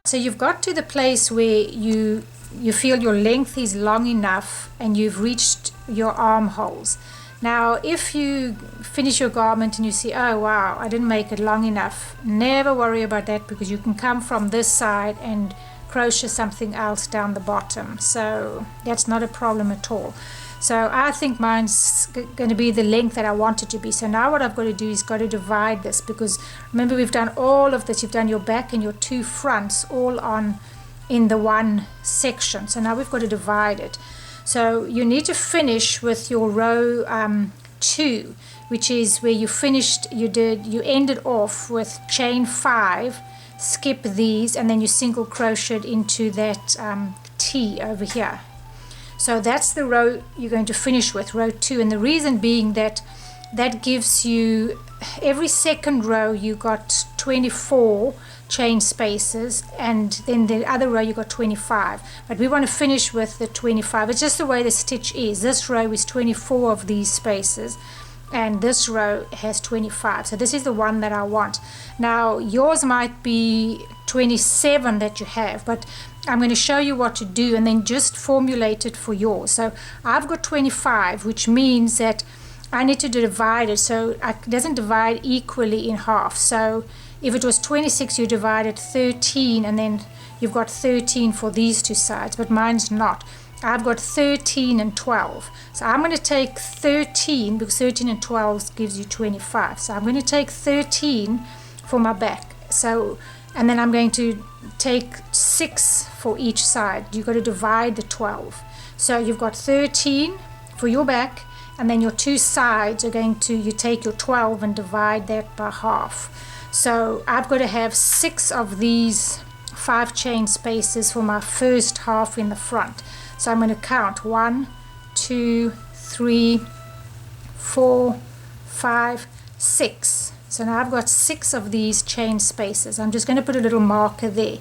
So you've got to the place where you feel your length is long enough and you've reached your armholes. Now if you finish your garment and you see, oh wow, I didn't make it long enough, never worry about that, because you can come from this side and crochet something else down the bottom. So that's not a problem at all. So I think mine's going to be the length that I want it to be. So now what I've got to do is got to divide this, because remember we've done all of this. You've done your back and your two fronts all on in the one section. So now we've got to divide it. So you need to finish with your row 2, which is where you finished. You ended off with chain 5, skip these, and then you single crocheted into that T over here. So that's the row you're going to finish with, row 2. And the reason being that gives you, every second row you got 24 chain spaces, and then the other row you got 25. But we want to finish with the 25. It's just the way the stitch is. This row is 24 of these spaces, and this row has 25. So this is the one that I want. Now yours might be 27 that you have, but I'm going to show you what to do and then just formulate it for yours. So I've got 25, which means that I need to divide it so it doesn't divide equally in half. So if it was 26, you divided 13, and then you've got 13 for these two sides, but mine's not. I've got 13 and 12. So I'm going to take 13, because 13 and 12 gives you 25. So I'm going to take 13 for my back. So, and then I'm going to take 6 for each side. You've got to divide the 12. So you've got 13 for your back, and then your two sides are going to, you take your 12 and divide that by half. So I've got to have 6 of these 5 chain spaces for my first half in the front. So I'm going to count 1, 2, 3, 4, 5, 6. So now I've got 6 of these chain spaces. I'm just going to put a little marker there.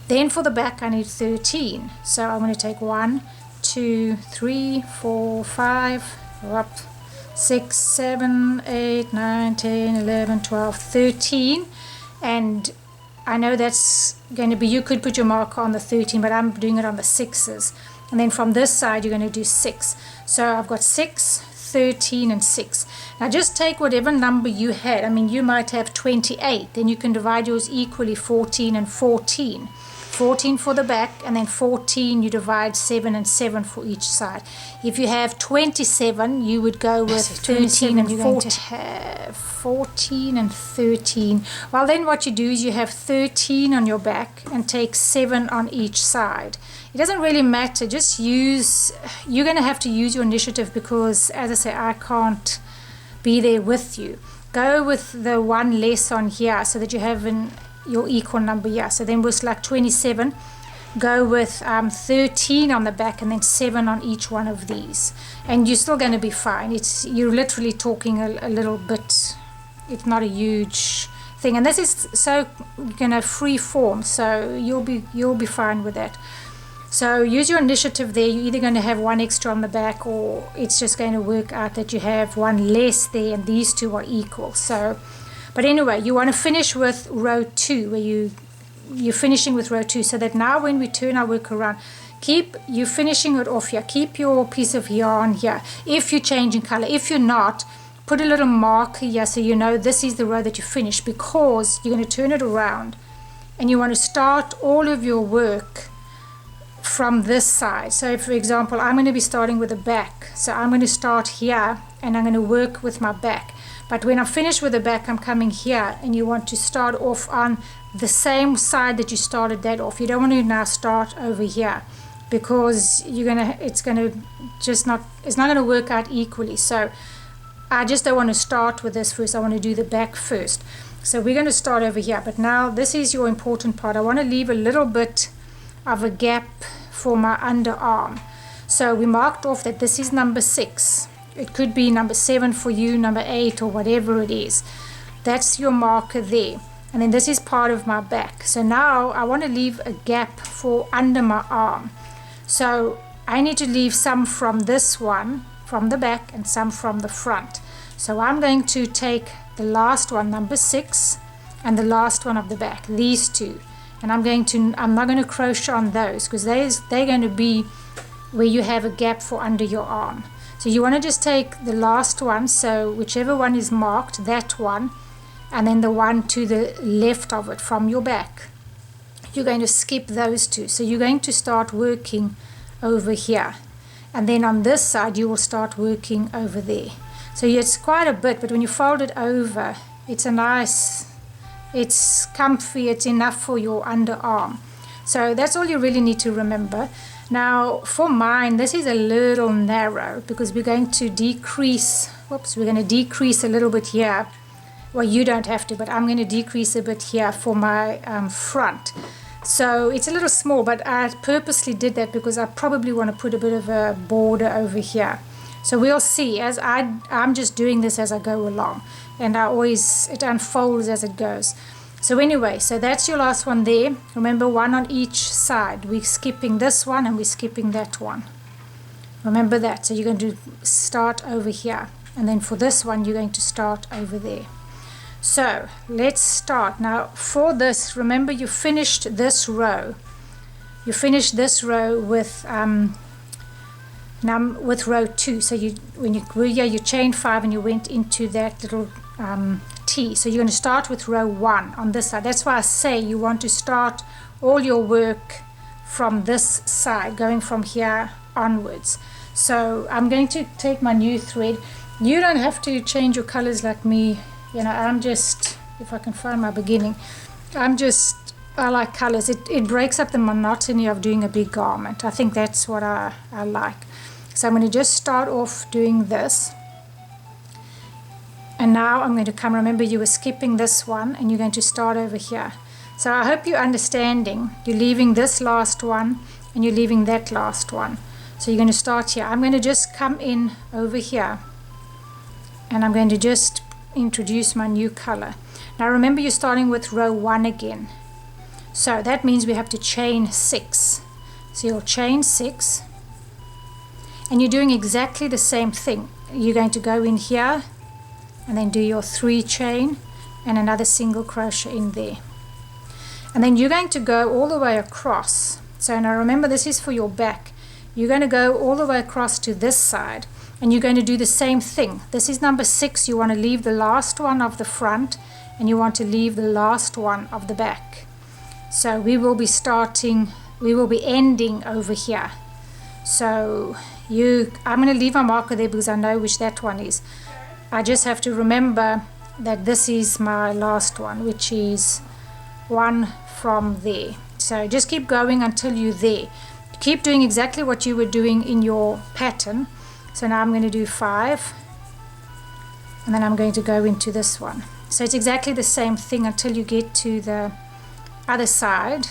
Then for the back I need 13. So I'm going to take 1, 2, 3, 4, 5, go up, 6, 7, 8, 9, 10, 11, 12, 13. And I know that's going to be, you could put your marker on the 13, but I'm doing it on the 6s. And then from this side you're going to do 6. So I've got 6, 13 and 6. Now just take whatever number you had. I mean, you might have 28, then you can divide yours equally, 14 and 14. 14 for the back, and then 14 you divide 7 and 7 for each side. If you have 27, you would go with 13 and 14. You're going to have 14 and 13. Well, then what you do is you have 13 on your back and take 7 on each side. It doesn't really matter, just use, you're going to have to use your initiative, because as I say, I can't be there with you. Go with the one less on here so that you have your equal number here. So then with like 27, go with 13 on the back and then 7 on each one of these, and you're still going to be fine. You're literally talking a little bit, it's not a huge thing, and this is so free form, so you'll be fine with that. So use your initiative there. You're either going to have 1 extra on the back, or it's just going to work out that you have 1 less there and these two are equal. So, but anyway, you want to finish with row 2, where you're finishing with row 2, so that now when we turn our work around, you finishing it off here. Keep your piece of yarn here. If you're changing color, if you're not, put a little marker here so you know this is the row that you finish, because you're going to turn it around and you want to start all of your work from this side. So for example, I'm going to be starting with the back, so I'm going to start here and I'm going to work with my back. But when I'm finished with the back, I'm coming here, and you want to start off on the same side that you started that off. You don't want to now start over here, because it's not going to work out equally. So I just don't want to start with this first. I want to do the back first. So we're going to start over here. But now this is your important part. I want to leave a little bit of a gap for my underarm. So we marked off that this is number 6. It could be number 7 for you, number 8, or whatever it is. That's your marker there. And then this is part of my back. So now I want to leave a gap for under my arm. So I need to leave some from this one, from the back, and some from the front. So I'm going to take the last one, number 6, and the last one of the back, these two. and I'm not going to crochet on those, because they're going to be where you have a gap for under your arm. So you want to just take the last one, so whichever one is marked, that one, and then the one to the left of it from your back. You're going to skip those two. So you're going to start working over here, and then on this side you will start working over there. So it's quite a bit, but when you fold it over, it's comfy, it's enough for your underarm. So that's all you really need to remember. Now for mine, this is a little narrow because we're going to decrease a little bit here. Well, you don't have to, but I'm going to decrease a bit here for my front. So it's a little small, but I purposely did that because I probably want to put a bit of a border over here. So we'll see, as I'm just doing this as I go along, and it unfolds as it goes. So anyway, so that's your last one there. Remember, one on each side. We're skipping this one and we're skipping that one. Remember that. So you're going to start over here, and then for this one you're going to start over there. So let's start. Now for this, remember you finished this row. You finished this row with row 2. So when you were here, you chained 5 and you went into that little T. So you're going to start with row 1 on this side. That's why I say you want to start all your work from this side, going from here onwards. So I'm going to take my new thread. You don't have to change your colors like me. You know, I'm just, if I can find my beginning, I like colors. It breaks up the monotony of doing a big garment. I think that's what I like. So I'm going to just start off doing this. And now I'm going to come, remember you were skipping this one, and you're going to start over here. So I hope you're understanding. You're leaving this last one, and you're leaving that last one. So you're going to start here. I'm going to just come in over here, and I'm going to just introduce my new color. Now remember, you're starting with row 1 again, so that means we have to chain 6. So you'll chain 6, and you're doing exactly the same thing. You're going to go in here and then do your 3 chain and another single crochet in there, and then you're going to go all the way across. So now remember, this is for your back. You're going to go all the way across to this side, and you're going to do the same thing. This is number 6. You want to leave the last one of the front, and you want to leave the last one of the back. So we will be ending over here. So I'm going to leave my marker there because I know which that one is. I just have to remember that this is my last one, which is one from there. So just keep going until you're there. Keep doing exactly what you were doing in your pattern. So now I'm going to do 5, and then I'm going to go into this one. So it's exactly the same thing until you get to the other side,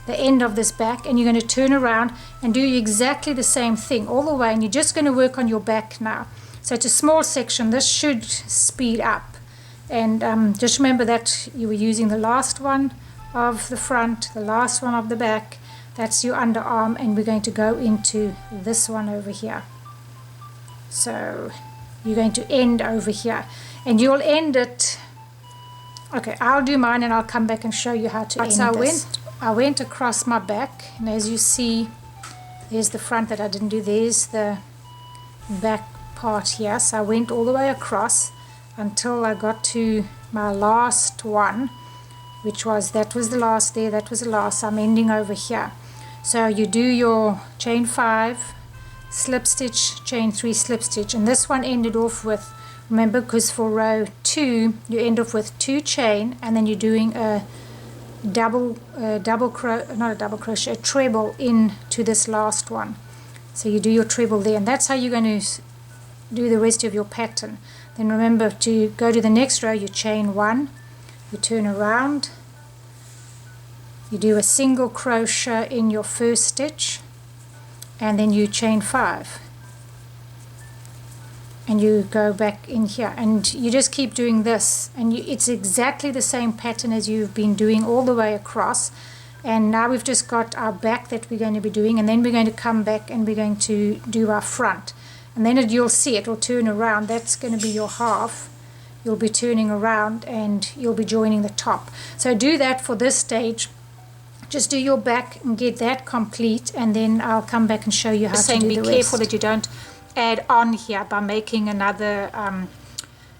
the end of this back, and you're going to turn around and do exactly the same thing all the way, and you're just going to work on your back now. So it's a small section. This should speed up, and just remember that you were using the last one of the front, the last one of the back. That's your underarm, and we're going to go into this one over here. So you're going to end over here, and you'll end it. Okay, I'll do mine and I'll come back and show you how to end this. I went across my back, and as you see, there's the front that I didn't do. There's the back part here. So I went all the way across until I got to my last one, that was the last there, that was the last. So I'm ending over here. So you do your chain 5, slip stitch, chain 3, slip stitch, and this one ended off with, remember, because for row 2 you end off with 2 chain, and then you're doing a treble into this last one. So you do your treble there, and that's how you're going to do the rest of your pattern. Then remember to go to the next row, you chain 1, you turn around, you do a single crochet in your first stitch, and then you chain 5, and you go back in here, and you just keep doing this, and it's exactly the same pattern as you've been doing all the way across. And now we've just got our back that we're going to be doing, and then we're going to come back and we're going to do our front, and then you'll see it will turn around. That's going to be your half. You'll be turning around and you'll be joining the top. So do that for this stage, just do your back and get that complete, and then I'll come back and show you how to do the rest. Be careful that you don't add on here by making another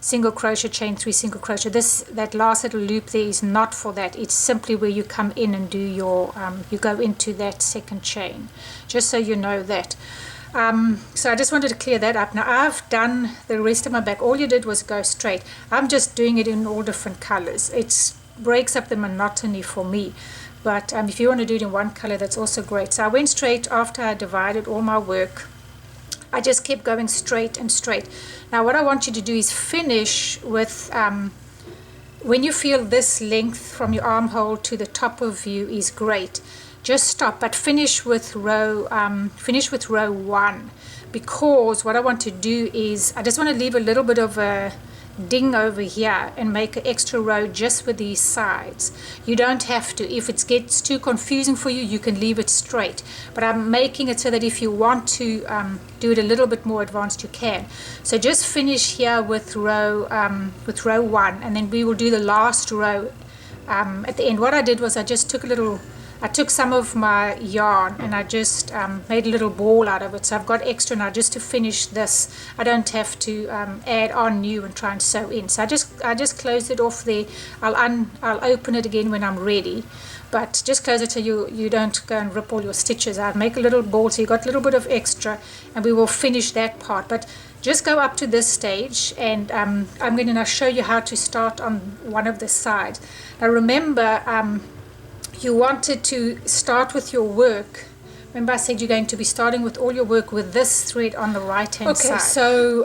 single crochet, chain 3 single crochet. That last little loop there is not for that. It's simply where you come in and do your you go into that second chain, just so you know that. So I just wanted to clear that up. Now I've done the rest of my back. All you did was go straight. I'm just doing it in all different colors. It breaks up the monotony for me, but if you want to do it in one color, that's also great. So I went straight after I divided all my work. I just kept going straight and straight. Now what I want you to do is finish with, when you feel this length from your armhole to the top of you is great, just stop, but finish with row 1, because what I want to do is I just want to leave a little bit of a ding over here and make an extra row just with these sides. You don't have to. If it gets too confusing for you, you can leave it straight, but I'm making it so that if you want to do it a little bit more advanced, you can. So just finish here with row 1, and then we will do the last row at the end. What I did was I just took some of my yarn and I just made a little ball out of it. So I've got extra now just to finish this. I don't have to add on new and try and sew in. So I just closed it off there. I'll open it again when I'm ready. But just close it so you don't go and rip all your stitches out. Make a little ball so you got a little bit of extra, and we will finish that part. But just go up to this stage, and I'm going to now show you how to start on one of the sides. Now remember, you wanted to start with your work. Remember I said you're going to be starting with all your work with this thread on the right hand side. Okay, so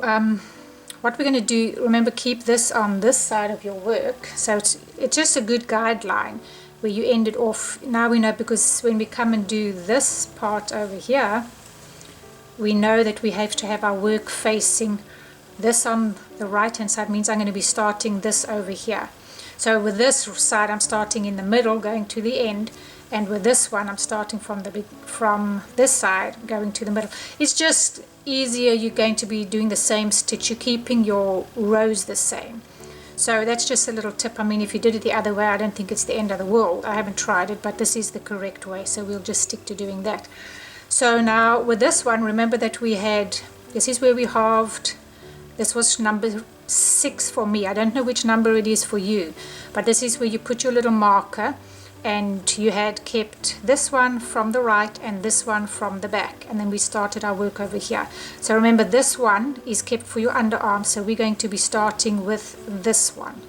what we're going to do, remember, keep this on this side of your work. So it's just a good guideline where you end it off. Now we know, because when we come and do this part over here, we know that we have to have our work facing this on the right hand side. Means I'm going to be starting this over here. So with this side, I'm starting in the middle, going to the end, and with this one, I'm starting from this side, going to the middle. It's just easier. You're going to be doing the same stitch. You're keeping your rows the same. So that's just a little tip. I mean, if you did it the other way, I don't think it's the end of the world. I haven't tried it, but this is the correct way. So we'll just stick to doing that. So now with this one, remember that this is where we halved. This was number 6 for me. I don't know which number it is for you, but this is where you put your little marker, and you had kept this one from the right and this one from the back, and then we started our work over here. So remember, this one is kept for your underarm, so we're going to be starting with this one,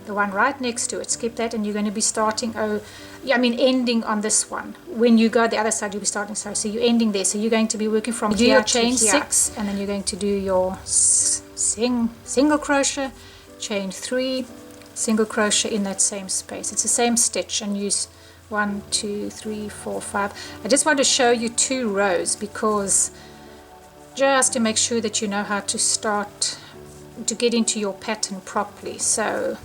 the one right next to it. Skip that, and you're going to be starting ending on this one. When you go the other side, you'll be starting so you're ending there. So you're going to be working from here your chain to 6, and then you're going to do your single crochet, chain 3, single crochet in that same space. It's the same stitch, and use 1 2 3 4 5. I just want to show you 2 rows, because just to make sure that you know how to start to get into your pattern properly. So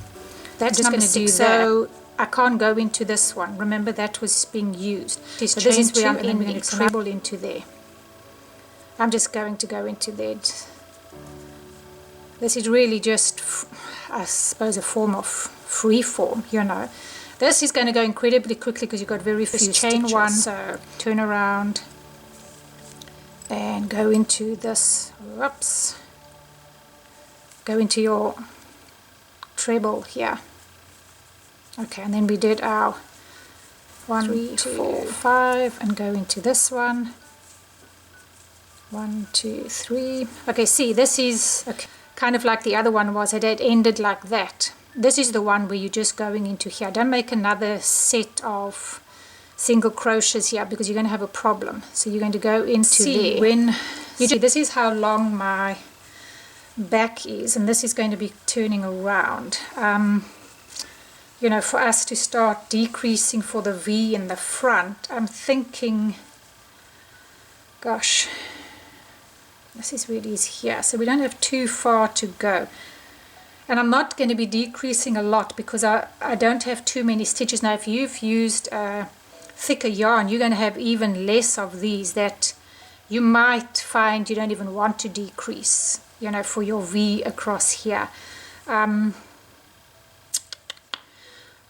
that's just going to do that. So I can't go into this one. Remember, that was being used. So this is where I'm ending, treble into there. I'm just going to go into that. This is really just, I suppose, a form of free form, you know. This is going to go incredibly quickly because you've got very few chain stitches. 1, so turn around and go into this. Whoops. Go into your treble here. Okay, and then we did our 1 3 4 5, and go into this one. 1 2 3. Okay, see, this is kind of like the other one was. It had ended like that. This is the one where you're just going into here. Don't make another set of single crochets here, because you're going to have a problem. So you're going to go into there. When you do, this is how long my back is, and this is going to be turning around. You know, for us to start decreasing for the V in the front, I'm thinking, gosh, this is where it is here, so we don't have too far to go. And I'm not going to be decreasing a lot, because I don't have too many stitches. Now if you've used thicker yarn, you're going to have even less of these that you might find you don't even want to decrease, you know, for your V across here.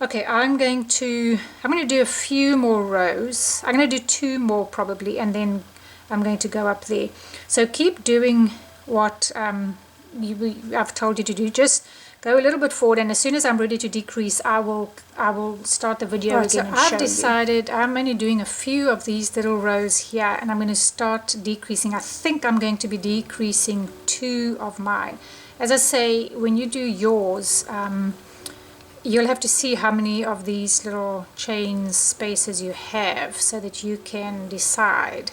Okay, I'm going to do a few more rows. I'm going to do 2 more probably, and then I'm going to go up there. So keep doing what I've told you to do. Just go a little bit forward, and as soon as I'm ready to decrease, I will start the video again. So and I've decided I'm only doing a few of these little rows here, and I'm going to start decreasing. I think I'm going to be decreasing 2 of mine. As I say, when you do yours, you'll have to see how many of these little chain spaces you have so that you can decide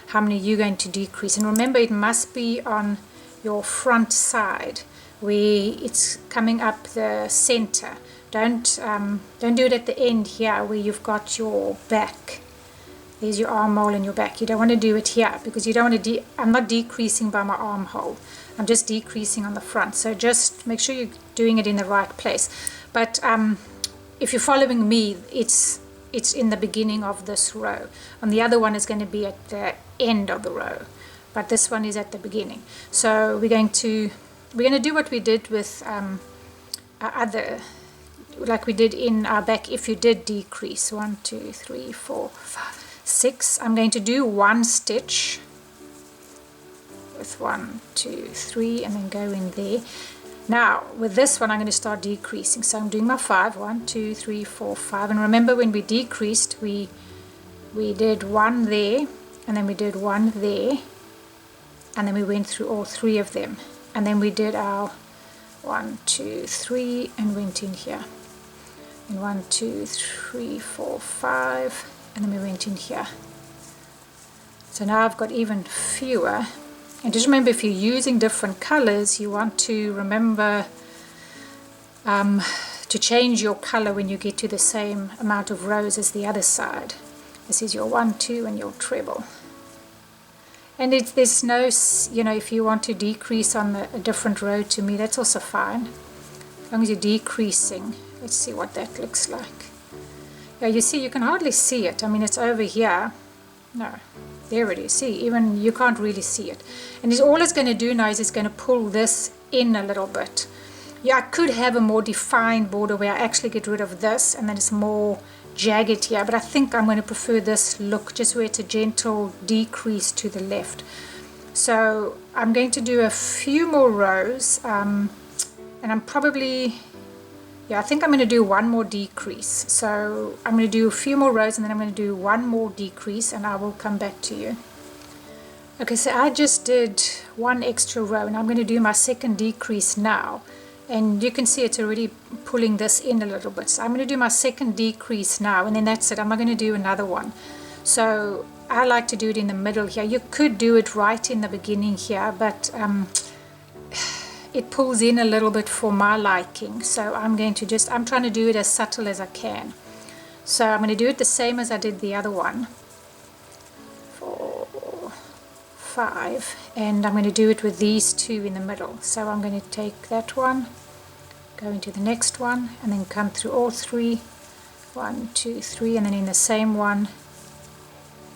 how many you're going to decrease. And remember, it must be on your front side where it's coming up the center. Don't do it at the end here where you've got your back. There's your armhole and your back. You don't want to do it here because you don't want to I'm not decreasing by my armhole. I'm just decreasing on the front. So just make sure you're doing it in the right place. But if you're following me, it's in the beginning of this row. And the other one is going to be at the end of the row. But this one is at the beginning. So we're going to do what we did with our other, like we did in our back if you did decrease. 1, 2, 3, 4, 5, 6. I'm going to do 1 stitch with 1, 2, 3 and then go in there. Now with this one I'm going to start decreasing, so I'm doing my 5, 1, 2, 3, 4, 5, and remember when we decreased we did 1 there, and then we did 1 there, and then we went through all 3 of them, and then we did our 1, 2, 3 and went in here, and 1, 2, 3, 4, 5, and then we went in here. So now I've got even fewer. And just remember, if you're using different colors, you want to remember to change your color when you get to the same amount of rows as the other side. This is your 1, 2 and your treble. And there's no, if you want to decrease on a different row, to me that's also fine. As long as you're decreasing. Let's see what that looks like. Yeah, you see, you can hardly see it. I mean, it's over here. No. There it is. See, even you can't really see it. And all it's going to do now is it's going to pull this in a little bit. Yeah, I could have a more defined border where I actually get rid of this and then it's more jagged here. But I think I'm going to prefer this look, just where it's a gentle decrease to the left. So I'm going to do a few more rows. And I'm probably... Yeah, I think I'm going to do 1 more decrease. So I'm going to do a few more rows and then I'm going to do 1 more decrease and I will come back to you. Okay, so I just did 1 extra row and I'm going to do my second decrease now. And you can see it's already pulling this in a little bit. So I'm going to do my second decrease now and then that's it. I'm not going to do another one. So I like to do it in the middle here. You could do it right in the beginning here, but... it pulls in a little bit for my liking, so I'm trying to do it as subtle as I can. So I'm going to do it the same as I did the other one. 4, 5, and I'm going to do it with these 2 in the middle. So I'm going to take that one, go into the next one, and then come through all 3. 1, 2, 3, and then in the same one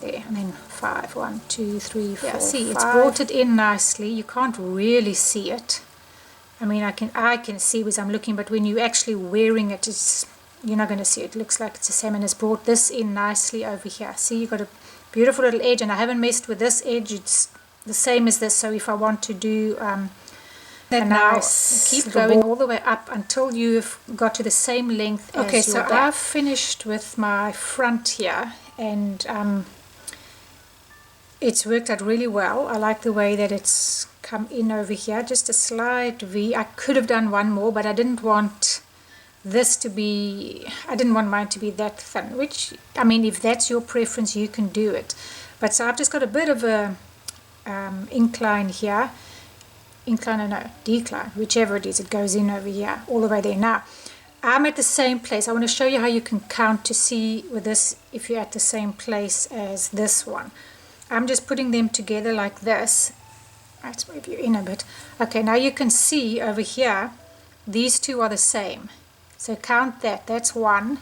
there, and then 5. 1, 2, 3, 4. Yeah, see, 5. It's brought it in nicely. You can't really see it. I mean, I can see as I'm looking, but when you're actually wearing it, you're not going to see it. It looks like it's the same, and it's brought this in nicely over here. See, you've got a beautiful little edge, and I haven't messed with this edge. It's the same as this, so if I want to do that nice, keep going all the way up until you've got to the same length as your back. Okay, so I've finished with my front here, and it's worked out really well. I like the way that it's come in over here, just a slight V. I could have done 1 more, but I didn't want this to be, I didn't want mine to be that thin, which, I mean, if that's your preference, you can do it. But so I've just got a bit of a incline here, incline or no, decline, whichever it is, it goes in over here, all the way there. Now, I'm at the same place. I want to show you how you can count to see with this if you're at the same place as this one. I'm just putting them together like this. Let's move you in a bit. Okay, now you can see over here, these 2 are the same. So count that. That's 1.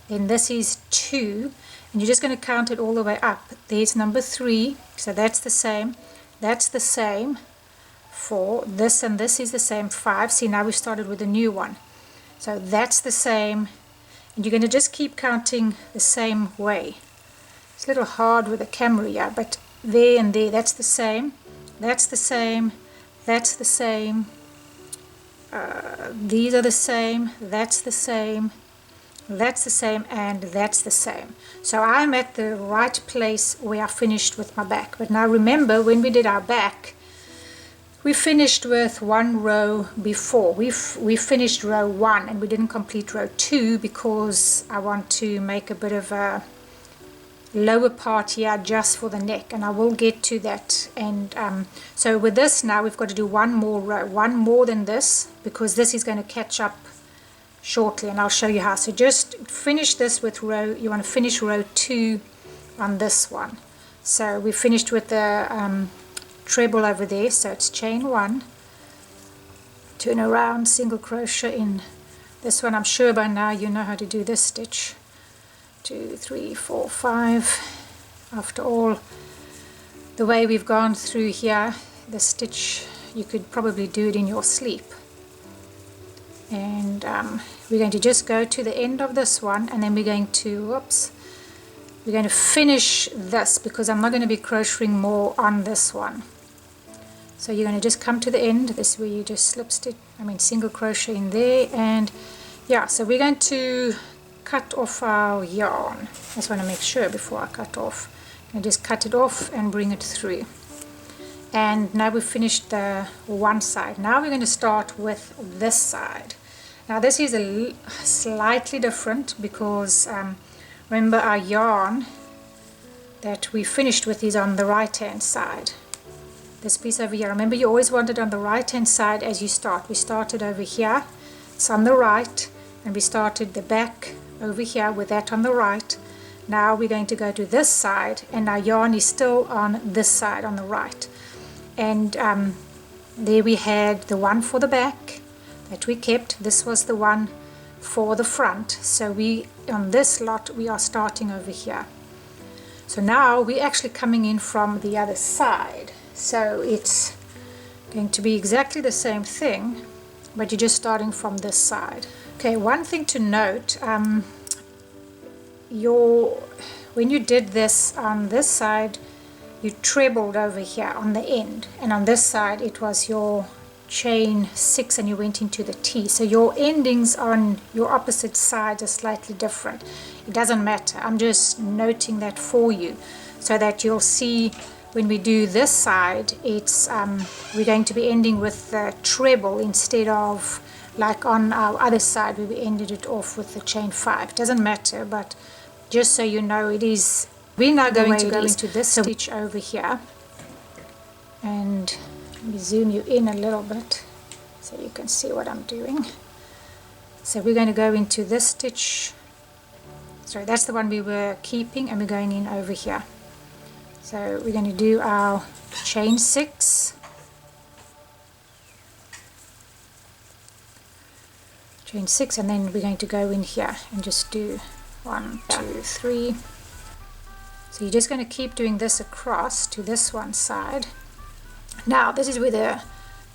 Then this is 2. And you're just going to count it all the way up. There's number 3. So that's the same. That's the same. 4. This and this is the same. 5. See, now we started with a new one. So that's the same. and you're going to just keep counting the same way. It's a little hard with the camera here, but there and there, that's the same, that's the same, that's the same, these are the same, that's the same, that's the same, and that's the same. So I'm at the right place where I finished with my back. But now remember, when we did our back, we finished with one row before. We finished row 1 and we didn't complete row 2 because I want to make a bit of a lower part here just for the neck, and I will get to that. And so with this now we've got to do one more row, one more than this, because this is going to catch up shortly, and I'll show you how. So just finish this with row, you want to finish row 2 on this one. So we finished with the treble over there, so it's chain 1, turn around, single crochet in this one. I'm sure by now you know how to do this stitch. 2, 3, 4, 5. After all the way we've gone through here, the stitch, you could probably do it in your sleep. And we're going to just go to the end of this one, and then we're going to, we're going to finish this, because I'm not going to be crocheting more on this one. So you're going to just come to the end. This is where you just slip stitch, single crochet in there, and yeah, so we're going to cut off our yarn. I just want to make sure before I cut off. And just cut it off and bring it through. And now we've finished the one side. Now we're going to start with this side. Now this is a slightly different, because remember our yarn that we finished with is on the right hand side. This piece over here, remember you always want it on the right hand side as you start. We started over here, it's on the right, and we started the back over here with that on the right. Now we're going to go to this side, and our yarn is still on this side on the right. And there we had the one for the back that we kept. This was the one for the front. So we, on this lot, we are starting over here. So now we're actually coming in from the other side. So it's going to be exactly the same thing, but you're just starting from this side. Okay, one thing to note, when you did this on this side, you trebled over here on the end, and on this side it was your chain 6 and you went into the T. So your endings on your opposite side are slightly different. It doesn't matter, I'm just noting that for you so that you'll see when we do this side, it's we're going to be ending with the treble instead of like on our other side where we ended it off with the chain 5. It doesn't matter, but just so you know, it is. We're now going to go into this stitch over here, and let me zoom you in a little bit so you can see what I'm doing. So we're going to go into this stitch. Sorry, that's the one we were keeping, and we're going in over here. So we're going to do our chain 6, chain 6, and then we're going to go in here and just do 1, 2, 3. So you're just going to keep doing this across to this one side. Now this is where the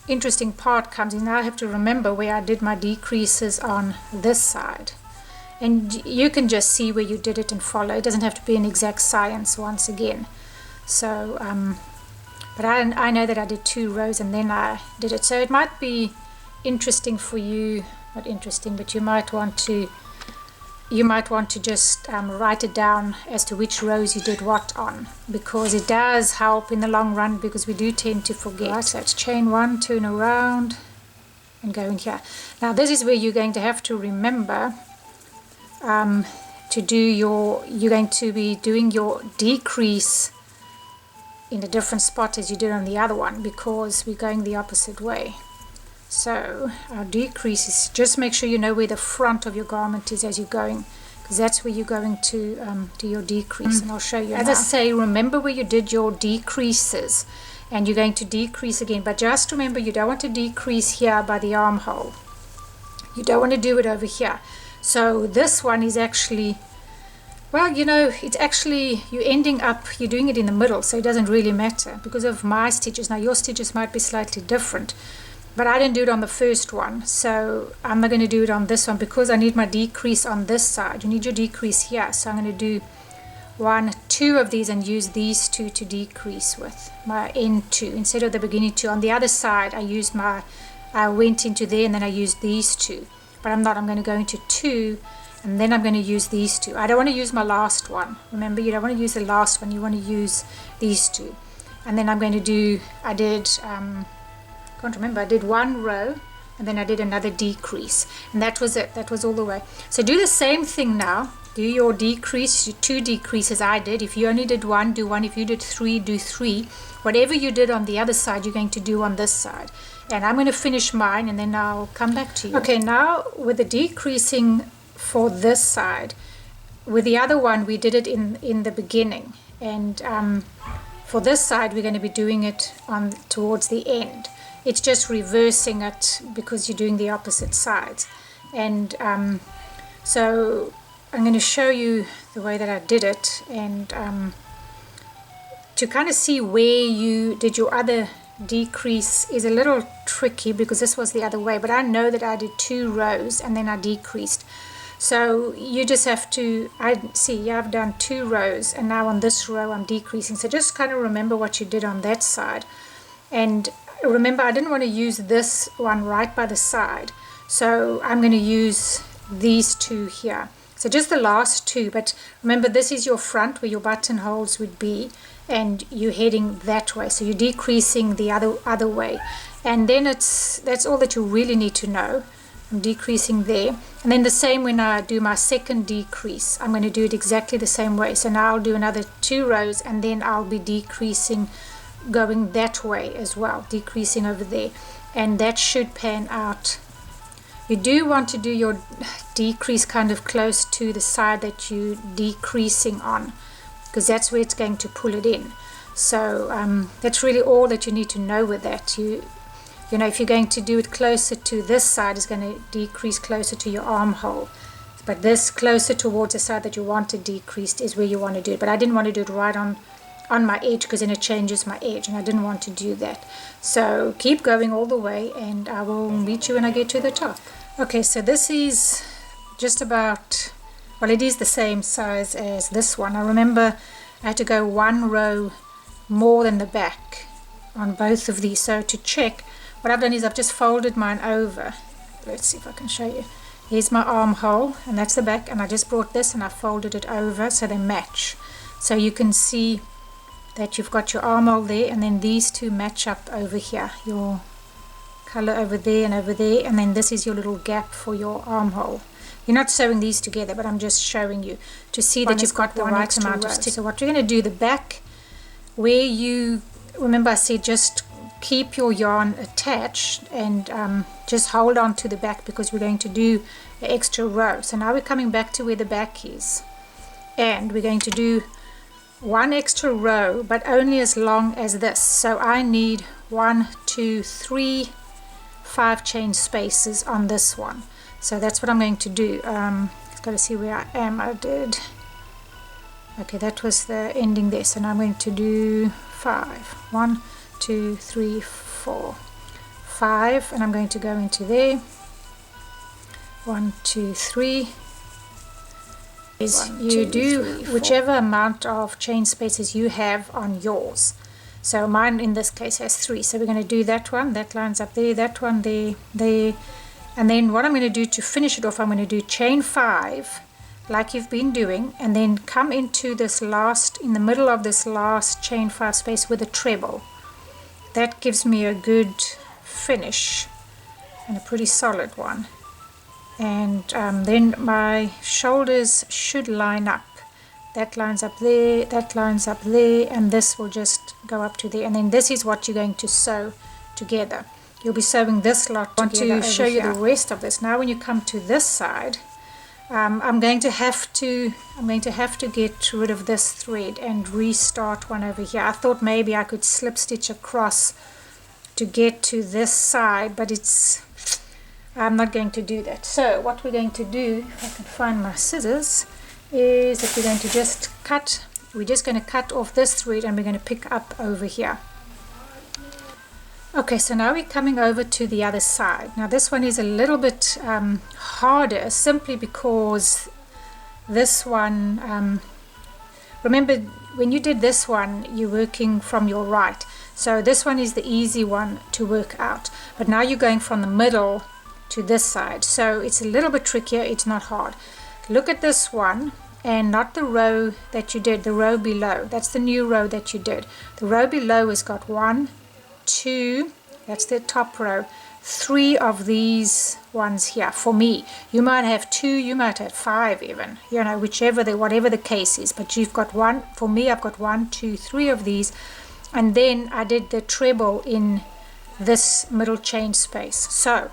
interesting part comes in. Now I have to remember where I did my decreases on this side, and you can just see where you did it and follow. It doesn't have to be an exact science once again. So but I know that I did 2 rows and then I did it, so it might be interesting for you, not interesting, but you might want to just write it down as to which rows you did what on, because it does help in the long run, because we do tend to forget. Right, so it's chain 1, turn around and go in here. Now this is where you're going to have to remember to do you're going to be doing your decrease in a different spot as you did on the other one, because we're going the opposite way. So our decrease is, just make sure you know where the front of your garment is as you're going, because that's where you're going to do your decrease. And I'll show you as I say, remember where you did your decreases, and you're going to decrease again, but just remember you don't want to decrease here by the armhole. You don't want to do it over here. So this one is actually, well, you know, it's actually, you're ending up, you're doing it in the middle, so it doesn't really matter because of my stitches. Now your stitches might be slightly different, but I didn't do it on the first one, so I'm not going to do it on this one because I need my decrease on this side. You need your decrease here, so I'm going to do 1, 2 of these and use these 2 to decrease with my end 2 instead of the beginning 2. On the other side I went into there and then I used these 2, but I'm going to go into 2 and then I'm going to use these 2. I don't want to use my last one. Remember, you don't want to use the last one, you want to use these 2. And then I'm going to do, I did 1 row and then I did another decrease, and that was it. That was all the way. So do the same thing now. Do your decrease, your 2 decreases I did. If you only did 1, do 1. If you did 3, do 3. Whatever you did on the other side, you're going to do on this side. And I'm going to finish mine and then I'll come back to you. Okay, now with the decreasing for this side, with the other one we did it in the beginning, and for this side we're going to be doing it towards the end. It's just reversing it because you're doing the opposite sides. And so I'm going to show you the way that I did it, and to kind of see where you did your other decrease is a little tricky because this was the other way, but I know that I did 2 rows and then I decreased. So you just have to, I've done 2 rows and now on this row I'm decreasing. So just kind of remember what you did on that side. And remember, I didn't want to use this one right by the side, so I'm going to use these 2 here. So just the last 2, but remember this is your front where your buttonholes would be, and you're heading that way, so you're decreasing the other way, and then that's all that you really need to know. I'm decreasing there, and then the same when I do my second decrease, I'm going to do it exactly the same way. So now I'll do another 2 rows and then I'll be decreasing going that way as well, decreasing over there, and that should pan out. You do want to do your decrease kind of close to the side that you're decreasing on, because that's where it's going to pull it in. So that's really all that you need to know with that. You know, if you're going to do it closer to this side, it's going to decrease closer to your armhole, but this closer towards the side that you want it decreased is where you want to do it. But I didn't want to do it right on my edge, because then it changes my edge, and I didn't want to do that. So keep going all the way and I will meet you when I get to the top. Okay, so this is just about, well, it is the same size as this one. I remember I had to go 1 row more than the back on both of these. So to check, what I've done is I've just folded mine over. Let's see if I can show you. Here's my armhole, and that's the back, and I just brought this and I folded it over so they match. So you can see that you've got your armhole there, and then these 2 match up over here, your color over there, and then this is your little gap for your armhole. You're not sewing these together, but I'm just showing you to see that you've got the right amount of stitch. So what you're going to do, the back where you, remember I said just keep your yarn attached and just hold on to the back, because we're going to do the extra row. So now we're coming back to where the back is, and we're going to do 1 extra row, but only as long as this. So I need 1, 2, 3, 5 chain spaces on this one. So that's what I'm going to do. I've got to see where I am. I did, okay, that was the ending there. So now I'm going to do 5. 1, 2, 3, 4, 5, and I'm going to go into there. 1, 2, 3. You do whichever amount of chain spaces you have on yours. So mine in this case has 3, so we're going to do that one, that lines up there, that one there, there, and then what I'm going to do to finish it off, I'm going to do chain 5 like you've been doing, and then come into this last, in the middle of this last chain 5 space with a treble. That gives me a good finish and a pretty solid one. And then my shoulders should line up. That lines up there, that lines up there, and this will just go up to there. And then this is what you're going to sew together. You'll be sewing this lot together. I want to show you the rest of this. Now when you come to this side, I'm going to have to get rid of this thread and restart one over here. I thought maybe I could slip stitch across to get to this side, but I'm not going to do that. So what we're going to do, if I can find my scissors, is that we're going to just cut. We're just going to cut off this thread and we're going to pick up over here. Okay, so now we're coming over to the other side. Now this one is a little bit harder, simply because this one, remember when you did this one, you're working from your right. So this one is the easy one to work out. But now you're going from the middle to this side. So it's a little bit trickier, it's not hard. Look at this one, and not the row that you did, the row below. That's the new row that you did. The row below has got 1, 2, that's the top row, 3 of these ones here. For me, you might have 2, you might have 5 even, you know, whatever the case is, but you've got 1. For me, I've got 1, 2, 3 of these, and then I did the treble in this middle chain space. So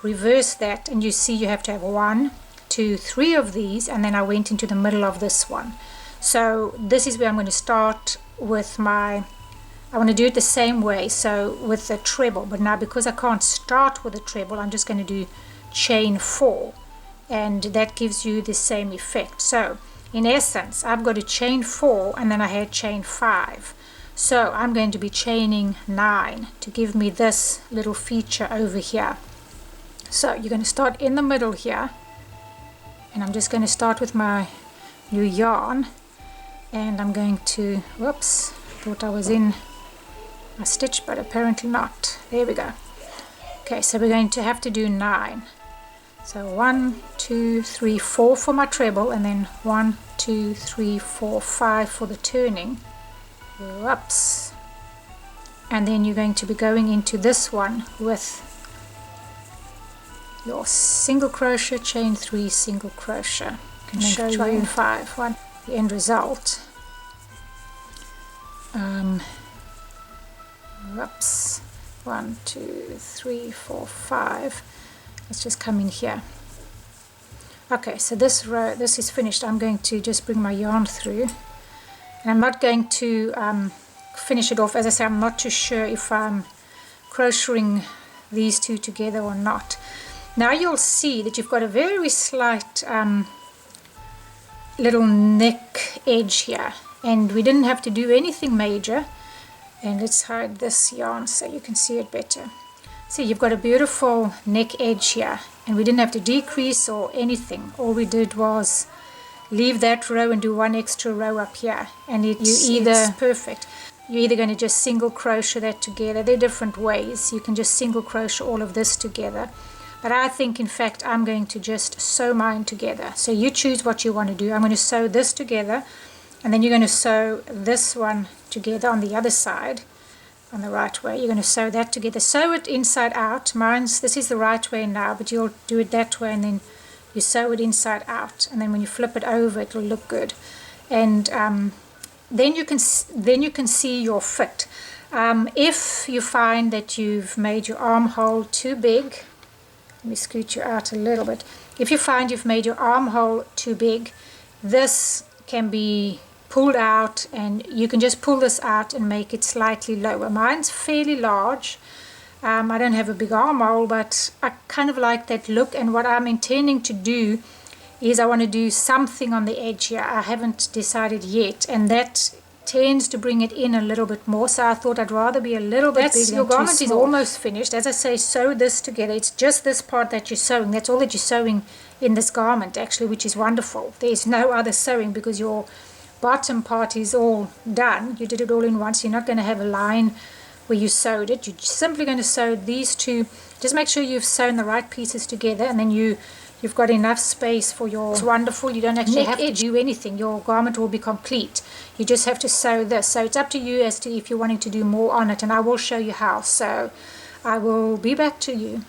reverse that, and you see you have to have 1, 2, 3 of these, and then I went into the middle of this one. So this is where I'm going to start with I want to do it the same way, so with the treble, but now because I can't start with a treble, I'm just going to do chain 4, and that gives you the same effect. So in essence, I've got a chain 4, and then I had chain 5. So I'm going to be chaining 9 to give me this little feature over here. So you're going to start in the middle here, and I'm just going to start with my new yarn, and I'm going to, whoops, thought I was in my stitch, but apparently not. There we go. Okay, so we're going to have to do 9. So 1, 2, 3, 4 for my treble, and then 1, 2, 3, 4, 5 for the turning. Whoops. And then you're going to be going into this one with your single crochet, chain 3, single crochet. I can show you in 5. The end result. Whoops. 1, 2, 3, 4, 5. Let's just come in here. Okay, so this row, this is finished. I'm going to just bring my yarn through, and I'm not going to finish it off. As I say, I'm not too sure if I'm crocheting these two together or not. Now you'll see that you've got a very slight little neck edge here, and we didn't have to do anything major. And let's hide this yarn so you can see it better. See, you've got a beautiful neck edge here, and we didn't have to decrease or anything. All we did was leave that row and do 1 extra row up here, and it's perfect. You're either going to just single crochet that together. There are different ways. You can just single crochet all of this together, but I think in fact I'm going to just sew mine together. So you choose what you want to do. I'm going to sew this together, and then you're going to sew this one together on the other side, on the right way. You're going to sew that together. Sew it inside out. This is the right way now, but you'll do it that way, and then you sew it inside out, and then when you flip it over, it will look good. And then you can see your fit. If you find that you've made your armhole too big, let me scoot you out a little bit. If you find you've made your armhole too big, this can be pulled out, and you can just pull this out and make it slightly lower. Mine's fairly large. I don't have a big armhole, but I kind of like that look, and what I'm intending to do is I want to do something on the edge here. I haven't decided yet, and that tends to bring it in a little bit more, so I thought I'd rather be a little bit bigger. Your garment is almost finished. As I say, sew this together. It's just this part that you're sewing. That's all that you're sewing in this garment, actually, which is wonderful. There's no other sewing because your bottom part is all done. You did it all in once. You're not going to have a line where you sewed it. You're simply going to sew these two. Just make sure you've sewn the right pieces together, and then you've got enough space for your... It's wonderful. You don't actually have to do anything. Your garment will be complete. You just have to sew this. So it's up to you as to if you're wanting to do more on it, and I will show you how. So I will be back to you.